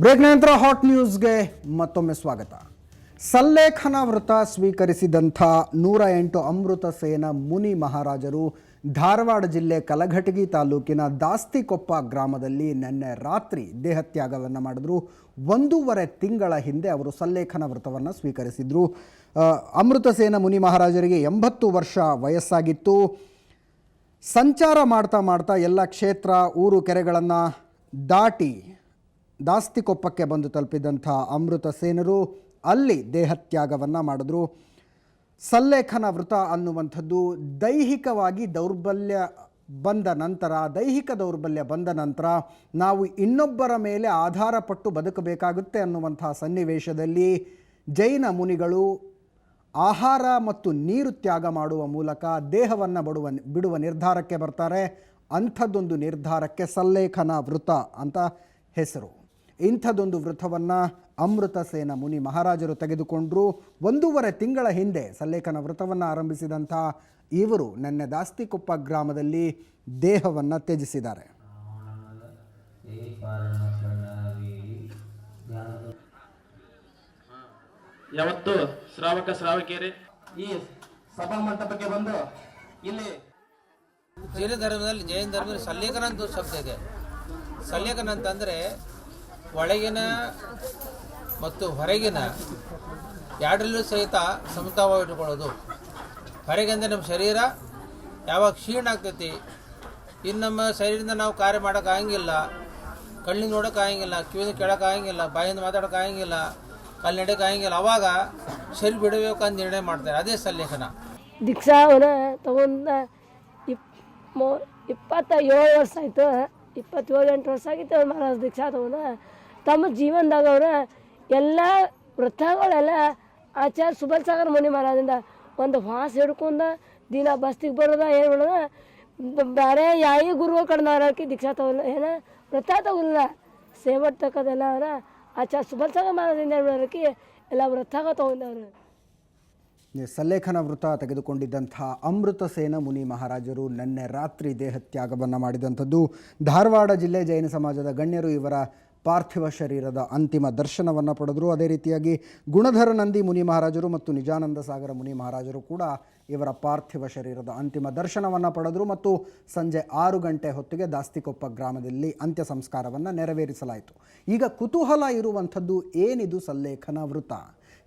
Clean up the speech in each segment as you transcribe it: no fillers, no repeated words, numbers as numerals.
Break ನಂತರ hot ನ್ಯೂಸ್ಗೆ ಮತ್ತೊಮ್ಮೆ ಸ್ವಾಗತ. ಸಲ್ಲೇಖನ ವ್ರತ ಸ್ವೀಕರಿಸಿದಂಥ 108 ಅಮೃತ ಸೇನ ಮುನಿ ಮಹಾರಾಜರು ಧಾರವಾಡ ಜಿಲ್ಲೆ ಕಲಘಟಗಿ ತಾಲೂಕಿನ ದಾಸ್ತಿಕೊಪ್ಪ ಗ್ರಾಮದಲ್ಲಿ ನಿನ್ನೆ ರಾತ್ರಿ ದೇಹತ್ಯಾಗವನ್ನು ಮಾಡಿದ್ರು. 1.5 ತಿಂಗಳ ಹಿಂದೆ ಅವರು ಸಲ್ಲೇಖನ ವ್ರತವನ್ನು ಸ್ವೀಕರಿಸಿದ್ರು. ಅಮೃತ ಸೇನ ಮುನಿ ಮಹಾರಾಜರಿಗೆ 80 ವರ್ಷ ವಯಸ್ಸಾಗಿತ್ತು. ಸಂಚಾರ ಮಾಡ್ತಾ ಮಾಡ್ತಾ ಎಲ್ಲ ಕ್ಷೇತ್ರ ಊರು ಕೆರೆಗಳನ್ನು ದಾಟಿ ದಾಸ್ತಿಕೊಪ್ಪಕ್ಕೆ ಬಂದು ತಲುಪಿದಂಥ ಅಮೃತ ಸೇನರು ಅಲ್ಲಿ ದೇಹತ್ಯಾಗವನ್ನು ಮಾಡಿದ್ರು. ಸಲ್ಲೇಖನ ವ್ರತ ಅನ್ನುವಂಥದ್ದು ದೈಹಿಕವಾಗಿ ದೌರ್ಬಲ್ಯ ಬಂದ ನಂತರ ನಾವು ಇನ್ನೊಬ್ಬರ ಮೇಲೆ ಆಧಾರಪಟ್ಟು ಬದುಕಬೇಕಾಗುತ್ತೆ ಅನ್ನುವಂಥ ಸನ್ನಿವೇಶದಲ್ಲಿ ಜೈನ ಮುನಿಗಳು ಆಹಾರ ಮತ್ತು ನೀರು ತ್ಯಾಗ ಮಾಡುವ ಮೂಲಕ ದೇಹವನ್ನು ಬಿಡುವ ನಿರ್ಧಾರಕ್ಕೆ ಬರ್ತಾರೆ. ಅಂಥದ್ದೊಂದು ನಿರ್ಧಾರಕ್ಕೆ ಸಲ್ಲೇಖನ ವ್ರತ ಅಂತ ಹೆಸರು. ಇಂಥದ್ದೊಂದು ವ್ರತವನ್ನು ಅಮೃತ ಸೇನ ಮುನಿ ಮಹಾರಾಜರು ತೆಗೆದುಕೊಂಡರು. 1.5 ತಿಂಗಳ ಹಿಂದೆ ಸಲ್ಲೇಖನ ವ್ರತವನ್ನು ಆರಂಭಿಸಿದಂಥ ಇವರು ನಿನ್ನೆ ದಾಸ್ತಿಕೊಪ್ಪ ಗ್ರಾಮದಲ್ಲಿ ದೇಹವನ್ನು ತ್ಯಜಿಸಿದ್ದಾರೆ. ಯಾವತ್ತು ಶ್ರಾವಕಿಯರೇ ಈ ಸಭಾ ಮಂಟಪಕ್ಕೆ ಬಂದು ಇಲ್ಲಿ ಜೈನ ಧರ್ಮದಲ್ಲಿ ಸಲ್ಲೇಖನ ಅಂತ ಶಬ್ದ ಇದೆ. ಸಲ್ಲೇಖನ ಅಂತಂದರೆ ಒಳಗಿನ ಮತ್ತು ಹೊರಗಿನ ಎರಡರಲ್ಲೂ ಸಹಿತ ಸಮತಾವಾಗಿ ಇಟ್ಕೊಳ್ಳೋದು. ಹೊರಗೆ ಅಂದರೆ ನಮ್ಮ ಶರೀರ ಯಾವಾಗ ಕ್ಷೀಣ ಆಗ್ತೈತಿ, ಇನ್ನು ನಮ್ಮ ಶರೀರದಿಂದ ನಾವು ಕಾರ್ಯ ಮಾಡೋಕ್ಕಾಗಂಗಿಲ್ಲ, ಕಣ್ಣಿಂದ ನೋಡೋಕ್ಕಾಗಂಗಿಲ್ಲ, ಕಿವಿಯಿಂದ ಕೇಳೋಕ್ಕಾಗಂಗಿಲ್ಲ, ಬಾಯಿಂದ ಮಾತಾಡೋಕ್ಕಾಗಂಗಿಲ್ಲ, ಅಲ್ಲಿ ನಡೆಯೋಕ್ಕಾಗಂಗಿಲ್ಲ, ಅವಾಗ ಶರೀರ ಬಿಡಬೇಕು ಅಂತ ನಿರ್ಣಯ ಮಾಡ್ತಾರೆ. ಅದೇ ಸಲ್ಲೇಖನ. ದೀಕ್ಷಾವನ್ನ ತಗೊಂಡ 27 ವರ್ಷ ಆಯಿತು. 27-28 ವರ್ಷ ಆಗಿತ್ತು ಅವ್ರು ಮಹಾರಾಜ ದೀಕ್ಷಾ ತಗೊಂಡ. ತಮ್ಮ ಜೀವನದಾಗ ಅವ್ರ ಎಲ್ಲ ವೃತ್ತಗಳೆಲ್ಲ ಆಚಾರ್ಯ ಸುಬಲ್ ಸಾಗರ್ ಮುನಿ ಮಹಾರಾಜಿಂದ ಒಂದು ವಾಸ ಹಿಡ್ಕೊಂಡು ದಿನ ಬಸ್ತಿಗೆ ಬರೋದ ಏನು ಮಾಡೋದ, ಬೇರೆ ಯಾಯಿ ಗುರುಗಳ ಕಡೆ ದೀಕ್ಷಾ ತಗೊಲ್ಲ, ಏನ ವ್ರತ ತಗೊಲ್ಲ, ಸೇವಟ್ ತಗೋದೆಲ್ಲ ಅವರ ಆಚಾರ್ಯ ಸುಬಲ್ ಸಾಗರ್ ಮಹಾರಾಜಿಂದ ಹೇಳೋದಕ್ಕೆ ಎಲ್ಲ ವ್ರತಾಗ ತಗೊಂಡವ್ರು. ಸಲ್ಲೇಖನ ವ್ರತ ತೆಗೆದುಕೊಂಡಿದ್ದಂಥ ಅಮೃತ ಸೇನ ಮುನಿ ಮಹಾರಾಜರು ನಿನ್ನೆ ರಾತ್ರಿ ದೇಹತ್ಯಾಗವನ್ನು ಮಾಡಿದಂಥದ್ದು. ಧಾರವಾಡ ಜಿಲ್ಲೆ ಜೈನ ಸಮಾಜದ ಗಣ್ಯರು ಇವರ ಪಾರ್ಥಿವ ಶರೀರದ ಅಂತಿಮ ದರ್ಶನವನ್ನು ಪಡೆದರು. ಅದೇ ರೀತಿಯಾಗಿ ಗುಣಧರ ನಂದಿ ಮುನಿ ಮಹಾರಾಜರು ಮತ್ತು ನಿಜಾನಂದ ಸಾಗರ ಮುನಿ ಮಹಾರಾಜರು ಕೂಡ ಇವರ ಪಾರ್ಥಿವ ಶರೀರದ ಅಂತಿಮ ದರ್ಶನವನ್ನು ಪಡೆದರು ಮತ್ತು ಸಂಜೆ 6 ಗಂಟೆ ಹೊತ್ತಿಗೆ ದಾಸ್ತಿಕೊಪ್ಪ ಗ್ರಾಮದಲ್ಲಿ ಅಂತ್ಯ ಸಂಸ್ಕಾರವನ್ನು ನೆರವೇರಿಸಲಾಯಿತು. ಈಗ ಕುತೂಹಲ ಇರುವಂಥದ್ದು, ಏನಿದು ಸಲ್ಲೇಖನ ವ್ರತ?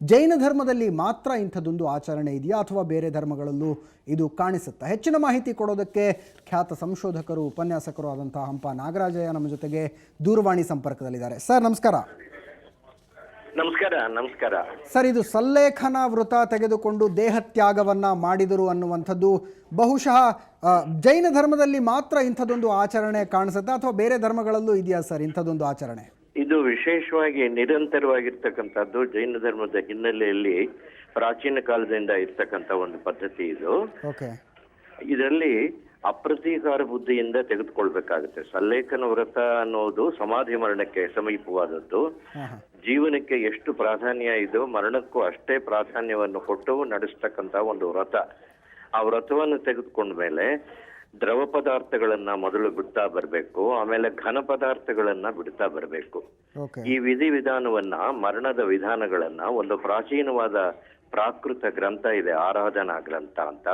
ಜೈನ ಧರ್ಮದಲ್ಲಿ ಮಾತ್ರ ಇಂಥದ್ದೊಂದು ಆಚರಣೆ ಇದೆಯಾ ಅಥವಾ ಬೇರೆ ಧರ್ಮಗಳಲ್ಲೂ ಇದು ಕಾಣಿಸುತ್ತಾ? ಹೆಚ್ಚಿನ ಮಾಹಿತಿ ಕೊಡೋದಕ್ಕೆ ಖ್ಯಾತ ಸಂಶೋಧಕರು ಉಪನ್ಯಾಸಕರು ಆದಂಥ ಹಂಪ ನಾಗರಾಜಯ್ಯ ನಮ್ಮ ಜೊತೆಗೆ ದೂರವಾಣಿ ಸಂಪರ್ಕದಲ್ಲಿದ್ದಾರೆ. ಸರ್ ನಮಸ್ಕಾರ. ನಮಸ್ಕಾರ ಸರ್, ಇದು ಸಲ್ಲೇಖನ ವ್ರತ ತೆಗೆದುಕೊಂಡು ದೇಹತ್ಯಾಗವನ್ನು ಮಾಡಿದರು ಅನ್ನುವಂಥದ್ದು ಬಹುಶಃ ಜೈನ ಧರ್ಮದಲ್ಲಿ ಮಾತ್ರ ಇಂಥದ್ದೊಂದು ಆಚರಣೆ ಕಾಣಿಸುತ್ತಾ ಅಥವಾ ಬೇರೆ ಧರ್ಮಗಳಲ್ಲೂ ಇದೆಯಾ ಸರ್ ಇಂಥದ್ದೊಂದು ಆಚರಣೆ? ಇದು ವಿಶೇಷವಾಗಿ ನಿರಂತರವಾಗಿರ್ತಕ್ಕಂಥದ್ದು ಜೈನ ಧರ್ಮದ ಹಿನ್ನೆಲೆಯಲ್ಲಿ ಪ್ರಾಚೀನ ಕಾಲದಿಂದ ಇರ್ತಕ್ಕಂಥ ಒಂದು ಪದ್ಧತಿ ಇದು. ಇದರಲ್ಲಿ ಅಪ್ರತೀಕಾರ ಬುದ್ಧಿಯಿಂದ ತೆಗೆದುಕೊಳ್ಬೇಕಾಗುತ್ತೆ. ಸಲ್ಲೇಖನ ವ್ರತ ಅನ್ನೋದು ಸಮಾಧಿ ಮರಣಕ್ಕೆ ಸಮೀಪವಾದದ್ದು. ಜೀವನಕ್ಕೆ ಎಷ್ಟು ಪ್ರಾಧಾನ್ಯ ಇದೋ ಮರಣಕ್ಕೂ ಅಷ್ಟೇ ಪ್ರಾಧಾನ್ಯವನ್ನು ಕೊಟ್ಟು ನಡೆಸ್ತಕ್ಕಂಥ ಒಂದು ವ್ರತ. ಆ ವ್ರತವನ್ನು ತೆಗೆದುಕೊಂಡ ಮೇಲೆ ದ್ರವ ಪದಾರ್ಥಗಳನ್ನ ಮೊದಲು ಬಿಡ್ತಾ ಬರಬೇಕು, ಆಮೇಲೆ ಘನ ಪದಾರ್ಥಗಳನ್ನ ಬಿಡ್ತಾ ಬರಬೇಕು. ಈ ವಿಧಾನವನ್ನ ಮರಣದ ವಿಧಾನಗಳನ್ನ ಒಂದು ಪ್ರಾಚೀನವಾದ ಪ್ರಾಕೃತ ಗ್ರಂಥ ಇದೆ, ಆರಾಧನಾ ಗ್ರಂಥ ಅಂತ.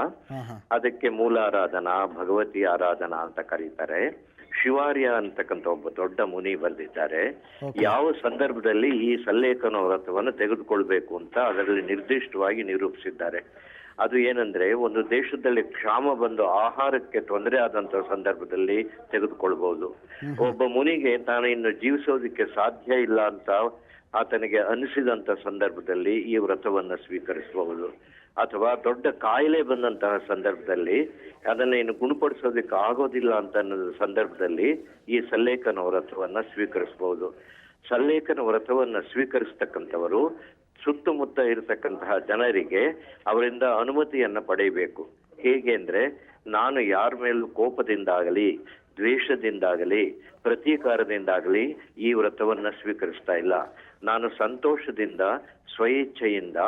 ಅದಕ್ಕೆ ಮೂಲಾರಾಧನಾ, ಭಗವತಿ ಆರಾಧನಾ ಅಂತ ಕರೀತಾರೆ. ಶಿವಾರ್ಯ ಅಂತಕ್ಕಂಥ ಒಬ್ಬ ದೊಡ್ಡ ಮುನಿ ಬಂದಿದ್ದಾರೆ. ಯಾವ ಸಂದರ್ಭದಲ್ಲಿ ಈ ಸಲ್ಲೇಖನ ವ್ರತವನ್ನು ತೆಗೆದುಕೊಳ್ಬೇಕು ಅಂತ ಅದರಲ್ಲಿ ನಿರ್ದಿಷ್ಟವಾಗಿ ನಿರೂಪಿಸಿದ್ದಾರೆ. ಅದು ಏನಂದ್ರೆ, ಒಂದು ದೇಶದಲ್ಲಿ ಕ್ಷಾಮ ಬಂದು ಆಹಾರಕ್ಕೆ ತೊಂದರೆ ಆದಂತ ಸಂದರ್ಭದಲ್ಲಿ ತೆಗೆದುಕೊಳ್ಬಹುದು. ಒಬ್ಬ ಮುನಿಗೆ ತಾನು ಇನ್ನು ಜೀವಿಸೋದಕ್ಕೆ ಸಾಧ್ಯ ಇಲ್ಲ ಅಂತ ಆತನಿಗೆ ಅನಿಸಿದಂತ ಸಂದರ್ಭದಲ್ಲಿ ಈ ವ್ರತವನ್ನ ಸ್ವೀಕರಿಸಬಹುದು. ಅಥವಾ ದೊಡ್ಡ ಕಾಯಿಲೆ ಬಂದಂತಹ ಸಂದರ್ಭದಲ್ಲಿ ಅದನ್ನ ಇನ್ನು ಗುಣಪಡಿಸೋದಕ್ಕೆ ಆಗೋದಿಲ್ಲ ಅಂತ ಅನ್ನೋ ಸಂದರ್ಭದಲ್ಲಿ ಈ ಸಲ್ಲೇಖನ ವ್ರತವನ್ನ ಸ್ವೀಕರಿಸಬಹುದು. ಸಲ್ಲೇಖನ ವ್ರತವನ್ನ ಸ್ವೀಕರಿಸ್ತಕ್ಕಂಥವರು ಸುತ್ತಮುತ್ತ ಇರತಕ್ಕಂತಹ ಜನರಿಗೆ ಅವರಿಂದ ಅನುಮತಿಯನ್ನ ಪಡೆಯಬೇಕು. ಹೇಗೆ ಅಂದ್ರೆ, ನಾನು ಯಾರ ಮೇಲೂ ಕೋಪದಿಂದಾಗಲಿ, ದ್ವೇಷದಿಂದಾಗಲಿ, ಪ್ರತೀಕಾರದಿಂದಾಗಲಿ ಈ ವ್ರತವನ್ನ ಸ್ವೀಕರಿಸ್ತಾ ಇಲ್ಲ. ನಾನು ಸಂತೋಷದಿಂದ, ಸ್ವಇಚ್ಛೆಯಿಂದ,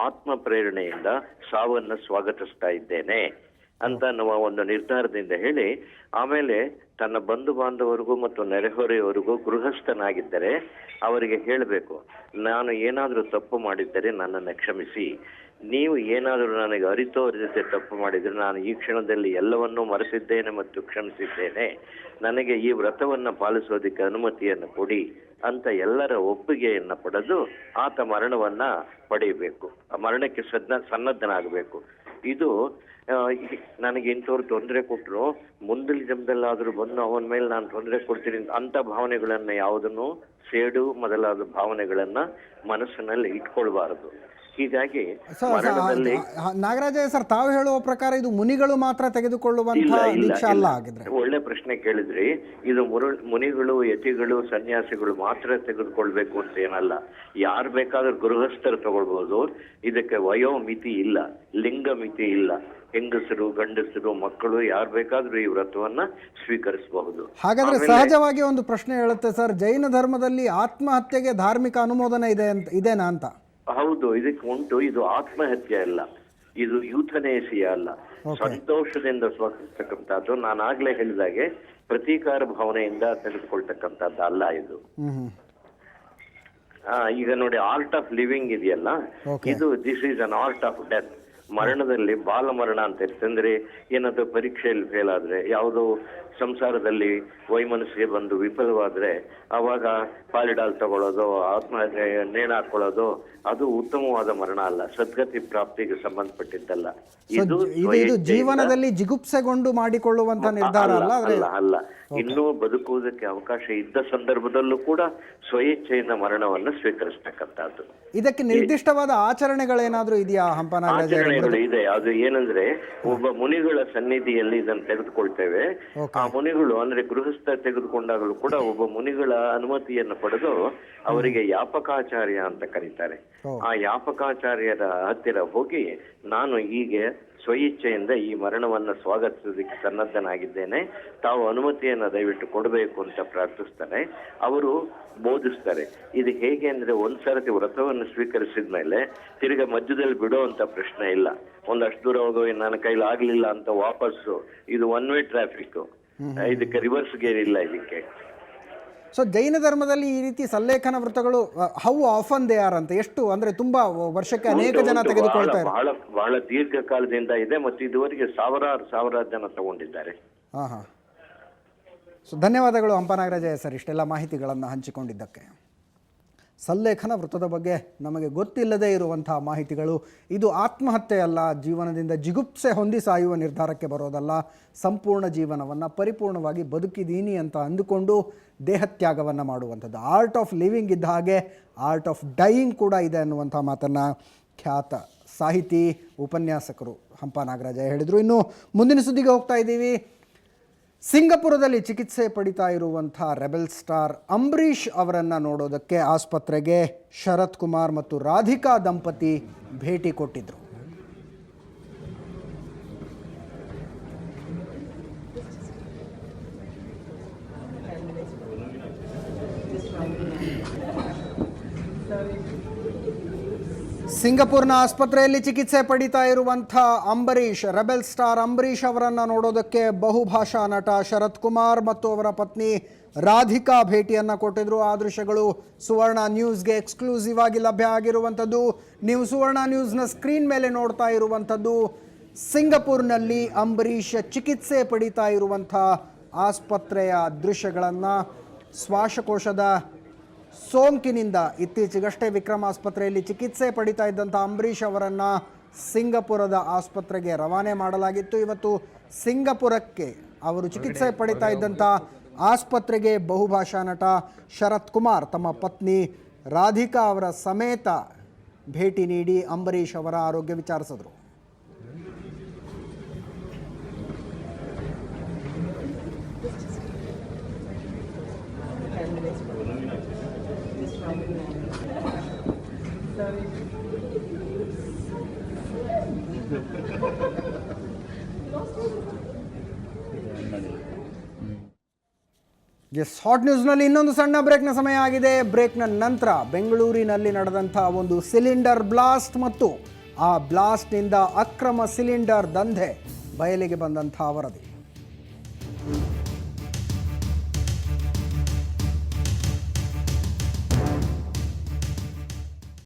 ಆತ್ಮ ಪ್ರೇರಣೆಯಿಂದ ಸಾವನ್ನ ಸ್ವಾಗತಿಸ್ತಾ ಇದ್ದೇನೆ. ಅಂತ ನಾವು ಒಂದು ನಿರ್ಧಾರದಿಂದ ಹೇಳಿ, ಆಮೇಲೆ ತನ್ನ ಬಂಧು ಬಾಂಧವರಿಗೂ ಮತ್ತು ನೆರೆಹೊರೆಯವರಿಗೂ ಗೃಹಸ್ಥನಾಗಿದ್ದರೆ ಅವರಿಗೆ ಹೇಳಬೇಕು, ನಾನು ಏನಾದರೂ ತಪ್ಪು ಮಾಡಿದ್ದರೆ ನನ್ನನ್ನು ಕ್ಷಮಿಸಿ. ನೀವು ಏನಾದರೂ ನನಗೆ ಅರಿತೋ ಅರಿತತೆ ತಪ್ಪು ಮಾಡಿದರೆ ನಾನು ಈ ಕ್ಷಣದಲ್ಲಿ ಎಲ್ಲವನ್ನೂ ಮರೆತಿದ್ದೇನೆ ಮತ್ತು ಕ್ಷಮಿಸಿದ್ದೇನೆ. ನನಗೆ ಈ ವ್ರತವನ್ನು ಪಾಲಿಸೋದಕ್ಕೆ ಅನುಮತಿಯನ್ನು ಕೊಡಿ ಅಂತ ಎಲ್ಲರ ಒಪ್ಪಿಗೆಯನ್ನು ಪಡೆದು ಆತ ಮರಣವನ್ನ ಪಡೆಯಬೇಕು. ಆ ಮರಣಕ್ಕೆ ಸನ್ನದ್ಧನಾಗಬೇಕು. ಇದು ನನಗೆ ಇಂಥವ್ರು ತೊಂದರೆ ಕೊಟ್ಟರು, ಮುಂದಿನ ಜನ್ಮದಲ್ಲಾದರೂ ಬಂದು ಅವನ ಮೇಲೆ ನಾನು ತೊಂದರೆ ಕೊಡ್ತೀನಿ ಅಂತ ಭಾವನೆಗಳನ್ನ ಯಾವುದನ್ನು ಸೇಡು ಮೊದಲಾದ ಭಾವನೆಗಳನ್ನ ಮನಸ್ಸಿನಲ್ಲಿ ಇಟ್ಕೊಳ್ಬಾರದು. ಹೀಗಾಗಿ ಮರಣದಲ್ಲಿ ನಾಗರಾಜ ಸರ್, ತಾವು ಹೇಳುವ ಪ್ರಕಾರ ಇದು ಮುನಿಗಳು ಮಾತ್ರ ತೆಗೆದುಕೊಳ್ಳುವಂತಹ ದೀಕ್ಷಾ ಅಲ್ಲ ಆಗಿದ್ರೆ? ಒಳ್ಳೆ ಪ್ರಶ್ನೆ ಕೇಳಿದ್ರಿ. ಇದು ಮುನಿಗಳು, ಯತಿಗಳು, ಸನ್ಯಾಸಿಗಳು ಮಾತ್ರ ತೆಗೆದುಕೊಳ್ಬೇಕು ಅಂತ ಏನಲ್ಲ. ಯಾರು ಬೇಕಾದ್ರೂ ಗೃಹಸ್ಥರು ತಗೊಳ್ಬಹುದು. ಇದಕ್ಕೆ ವಯೋ ಮಿತಿ ಇಲ್ಲ, ಲಿಂಗ ಮಿತಿ ಇಲ್ಲ. ಹೆಂಗಸರು, ಗಂಡಸರು, ಮಕ್ಕಳು ಯಾರು ಬೇಕಾದ್ರೂ ಈ ವ್ರತವನ್ನ ಸ್ವೀಕರಿಸಬಹುದು. ಹಾಗಾದ್ರೆ ಸಹಜವಾಗಿ ಒಂದು ಪ್ರಶ್ನೆ ಹೇಳುತ್ತೆ ಸರ್, ಜೈನ ಧರ್ಮದಲ್ಲಿ ಆತ್ಮಹತ್ಯೆಗೆ ಧಾರ್ಮಿಕ ಅನುಮೋದನೆ ಇದೆನಾ ಅಂತ? ಹೌದು, ಇದಕ್ಕೆ ಉಂಟು. ಇದು ಆತ್ಮಹತ್ಯೆ ಅಲ್ಲ, ಇದು ಯೂಥನೇಸಿಯ ಅಲ್ಲ. ಸಂತೋಷದಿಂದ ಸ್ವೀಕರಿಸತಕ್ಕಂಥದ್ದು. ನಾನು ಆಗ್ಲೇ ಹೇಳಿದಾಗೆ ಪ್ರತೀಕಾರ ಭಾವನೆಯಿಂದ ತೆಗೆದುಕೊಳ್ತಕ್ಕಂಥದ್ದು ಅಲ್ಲ ಇದು. ಈಗ ನೋಡಿ, ಆರ್ಟ್ ಆಫ್ ಲಿವಿಂಗ್ ಇದೆಯಲ್ಲ, ಇದು this is an art of death. ಮರಣದಲ್ಲಿ ಬಾಲ ಮರಣ ಅಂತ ಇರ್ತದೆ. ಅಂದ್ರೆ ಏನಾದ್ರು ಪರೀಕ್ಷೆಯಲ್ಲಿ ಫೇಲ್ ಆದ್ರೆ, ಯಾವುದೋ ಸಂಸಾರದಲ್ಲಿ ವೈಮನಸ್ಸಿಗೆ ಬಂದು ವಿಫಲವಾದ್ರೆ ಅವಾಗ ಪಾಲಿಡಾಲ್ ತಗೊಳ್ಳೋದು, ಆತ್ಮಹತ್ಯೆ ನೇಣು ಹಾಕೊಳ್ಳೋದು, ಅದು ಉತ್ತಮವಾದ ಮರಣ ಅಲ್ಲ, ಸದ್ಗತಿ ಪ್ರಾಪ್ತಿಗೆ ಸಂಬಂಧಪಟ್ಟಿದ್ದಲ್ಲ. ಇದು ಜೀವನದಲ್ಲಿ ಜಿಗುಪ್ಸೆಗೊಂಡು ಮಾಡಿಕೊಳ್ಳುವಂತ ನಿರ್ಧಾರ ಅಲ್ಲ. ಇನ್ನೂ ಬದುಕುವುದಕ್ಕೆ ಅವಕಾಶ ಇದ್ದ ಸಂದರ್ಭದಲ್ಲೂ ಕೂಡ ಸ್ವಇಚ್ಛೆಯಿಂದ ಮರಣವನ್ನು ಸ್ವೀಕರಿಸತಕ್ಕಂಥದ್ದು. ಇದಕ್ಕೆ ನಿರ್ದಿಷ್ಟವಾದ ಆಚರಣೆಗಳೇನಾದ್ರೂ ಇದೆಯಾ ಹಂಪನಾಗರಾಜ? ಆಚರಣೆಗಳು ಇದೆ. ಅದು ಏನಂದ್ರೆ, ಒಬ್ಬ ಮುನಿಗಳ ಸನ್ನಿಧಿಯಲ್ಲಿ ಇದನ್ನು ತೆಗೆದುಕೊಳ್ತೇವೆ. ಆ ಮುನಿಗಳು ಅಂದ್ರೆ ಗೃಹಸ್ಥ ತೆಗೆದುಕೊಂಡಾಗಲೂ ಕೂಡ ಒಬ್ಬ ಮುನಿಗಳ ಅನುಮತಿಯನ್ನು ಪಡೆದು ಅವರಿಗೆ ಯಾಪಕಾಚಾರ್ಯ ಅಂತ ಕರೀತಾರೆ. ಆ ಯಾಪಕಾಚಾರ್ಯರ ಹತ್ತಿರ ಹೋಗಿ, ನಾನು ಹೀಗೆ ಸ್ವಇಚ್ಛೆಯಿಂದ ಈ ಮರಣವನ್ನ ಸ್ವಾಗತಿಸೋದಕ್ಕೆ ಸನ್ನದ್ಧನಾಗಿದ್ದೇನೆ, ತಾವು ಅನುಮತಿಯನ್ನ ದಯವಿಟ್ಟು ಕೊಡಬೇಕು ಅಂತ ಪ್ರಾರ್ಥಿಸ್ತಾರೆ. ಅವರು ಬೋಧಿಸ್ತಾರೆ. ಇದು ಹೇಗೆ ಅಂದ್ರೆ, ಒಂದ್ಸರತಿ ವ್ರತವನ್ನು ಸ್ವೀಕರಿಸಿದ ಮೇಲೆ ತಿರ್ಗ ಮಧ್ಯದಲ್ಲಿ ಬಿಡೋ ಅಂತ ಪ್ರಶ್ನೆ ಇಲ್ಲ. ಒಂದಷ್ಟು ದೂರ ಹೋಗೋ ನನ್ನ ಕೈಲಿ ಆಗ್ಲಿಲ್ಲ ಅಂತ ವಾಪಸ್ಸು, ಇದು ಒನ್ ವೇ ಟ್ರಾಫಿಕ್. ಇದಕ್ಕೆ ರಿವರ್ಸ್ ಗೇರ್ ಇಲ್ಲ ಇದಕ್ಕೆ. ಸೊ ಜೈನ ಧರ್ಮದಲ್ಲಿ ಈ ರೀತಿ ಸಲ್ಲೇಖನ ವ್ರತಗಳು ಹೌ ಆಫನ್ ದೇ ಆರ್ ಅಂತ, ಎಷ್ಟು ಅಂದ್ರೆ ತುಂಬಾ ವರ್ಷಕ್ಕೆ ಅನೇಕ ಜನ ತೆಗೆದುಕೊಳ್ತಾರೆ? ಬಹಳ ದೀರ್ಘಕಾಲದಿಂದ ಇದೆ ಮತ್ತು ಇದುವರೆಗೆ ಸಾವಿರಾರು ಜನ ತಗೊಂಡಿದ್ದಾರೆ. ಸೊ ಧನ್ಯವಾದಗಳು ಹಂಪನಾಗರಾಜ ಸರ್, ಇಷ್ಟೆಲ್ಲ ಮಾಹಿತಿಗಳನ್ನು ಹಂಚಿಕೊಂಡಿದ್ದಕ್ಕೆ. ಸಲ್ಲೇಖನ ವೃತ್ತದ ಬಗ್ಗೆ ನಮಗೆ ಗೊತ್ತಿಲ್ಲದೇ ಇರುವಂತಹ ಮಾಹಿತಿಗಳು. ಇದು ಆತ್ಮಹತ್ಯೆ ಅಲ್ಲ, ಜೀವನದಿಂದ ಜಿಗುಪ್ಸೆ ಹೊಂದಿ ಸಾಯುವ ನಿರ್ಧಾರಕ್ಕೆ ಬರೋದಲ್ಲ. ಸಂಪೂರ್ಣ ಜೀವನವನ್ನು ಪರಿಪೂರ್ಣವಾಗಿ ಬದುಕಿದೀನಿ ಅಂತ ಅಂದುಕೊಂಡು ದೇಹತ್ಯಾಗವನ್ನು ಮಾಡುವಂಥದ್ದು. ಆರ್ಟ್ ಆಫ್ ಲಿವಿಂಗ್ ಇದ್ದ ಹಾಗೆ ಆರ್ಟ್ ಆಫ್ ಡೈಯಿಂಗ್ ಕೂಡ ಇದೆ ಅನ್ನುವಂಥ ಮಾತನ್ನು ಖ್ಯಾತ ಸಾಹಿತಿ, ಉಪನ್ಯಾಸಕರು ಹಂಪನಾಗರಾಜ ಹೇಳಿದರು. ಇನ್ನು ಮುಂದಿನ ಸುದ್ದಿಗೆ ಹೋಗ್ತಾ ಇದ್ದೀವಿ. ಸಿಂಗಪುರದಲ್ಲಿ ಚಿಕಿತ್ಸೆ ಪಡಿತಾ ಇರುವಂಥ ರೆಬೆಲ್ ಸ್ಟಾರ್ ಅಂಬರೀಷ್ ಅವರನ್ನು ನೋಡೋದಕ್ಕೆ ಆಸ್ಪತ್ರೆಗೆ ಶರತ್ ಕುಮಾರ್ ಮತ್ತು ರಾಧಿಕಾ ದಂಪತಿ ಭೇಟಿ ಕೊಟ್ಟಿದ್ದರು. ಸಿಂಗಪುರ್ನ ಆಸ್ಪತ್ರೆಯಲ್ಲಿ ಚಿಕಿತ್ಸೆ ಪಡಿತಾ ಇರುವಂಥ ಅಂಬರೀಷ್, ರೆಬೆಲ್ ಸ್ಟಾರ್ ಅಂಬರೀಷ್ ಅವರನ್ನು ನೋಡೋದಕ್ಕೆ ಬಹುಭಾಷಾ ನಟ ಶರತ್ ಕುಮಾರ್ ಮತ್ತು ಅವರ ಪತ್ನಿ ರಾಧಿಕಾ ಭೇಟಿಯನ್ನು ಕೊಟ್ಟಿದ್ರು. ಆ ದೃಶ್ಯಗಳು ಸುವರ್ಣ ನ್ಯೂಸ್ಗೆ ಎಕ್ಸ್ಕ್ಲೂಸಿವ್ ಆಗಿ ಲಭ್ಯ ಆಗಿರುವಂಥದ್ದು. ನೀವು ಸುವರ್ಣ ನ್ಯೂಸ್ನ ಸ್ಕ್ರೀನ್ ಮೇಲೆ ನೋಡ್ತಾ ಇರುವಂಥದ್ದು ಸಿಂಗಪುರ್ನಲ್ಲಿ ಅಂಬರೀಷ್ ಚಿಕಿತ್ಸೆ ಪಡಿತಾ ಇರುವಂಥ ಆಸ್ಪತ್ರೆಯ ದೃಶ್ಯಗಳನ್ನು. ಶ್ವಾಸಕೋಶದ ಸೋಂಕಿನಿಂದ ಇತ್ತೀಚೆಗಷ್ಟೇ ವಿಕ್ರಮ್ ಆಸ್ಪತ್ರೆಯಲ್ಲಿ ಚಿಕಿತ್ಸೆ ಪಡಿತಾ ಇದ್ದಂಥ ಅಂಬರೀಷ್ ಅವರನ್ನು ಸಿಂಗಪುರದ ಆಸ್ಪತ್ರೆಗೆ ರವಾನೆ ಮಾಡಲಾಗಿತ್ತು. ಇವತ್ತು ಸಿಂಗಪುರಕ್ಕೆ ಅವರು ಚಿಕಿತ್ಸೆ ಪಡಿತಾ ಇದ್ದಂಥ ಆಸ್ಪತ್ರೆಗೆ ಬಹುಭಾಷಾ ನಟ ಶರತ್ ಕುಮಾರ್ ತಮ್ಮ ಪತ್ನಿ ರಾಧಿಕಾ ಅವರ ಸಮೇತ ಭೇಟಿ ನೀಡಿ ಅಂಬರೀಷ್ ಅವರ ಆರೋಗ್ಯ ವಿಚಾರಿಸಿದರು. ಹಾಟ್ ನ್ಯೂಸ್ನಲ್ಲಿ ಇನ್ನೊಂದು ಸಣ್ಣ ಬ್ರೇಕ್ನ ಸಮಯ ಆಗಿದೆ. ಬ್ರೇಕ್ನ ನಂತರ ಬೆಂಗಳೂರಿನಲ್ಲಿ ನಡೆದಂಥ ಒಂದು ಸಿಲಿಂಡರ್ ಬ್ಲಾಸ್ಟ್ ಮತ್ತು ಆ ಬ್ಲಾಸ್ಟ್ನಿಂದ ಅಕ್ರಮ ಸಿಲಿಂಡರ್ ದಂಧೆ ಬಯಲಿಗೆ ಬಂದಂಥ ವರದಿ.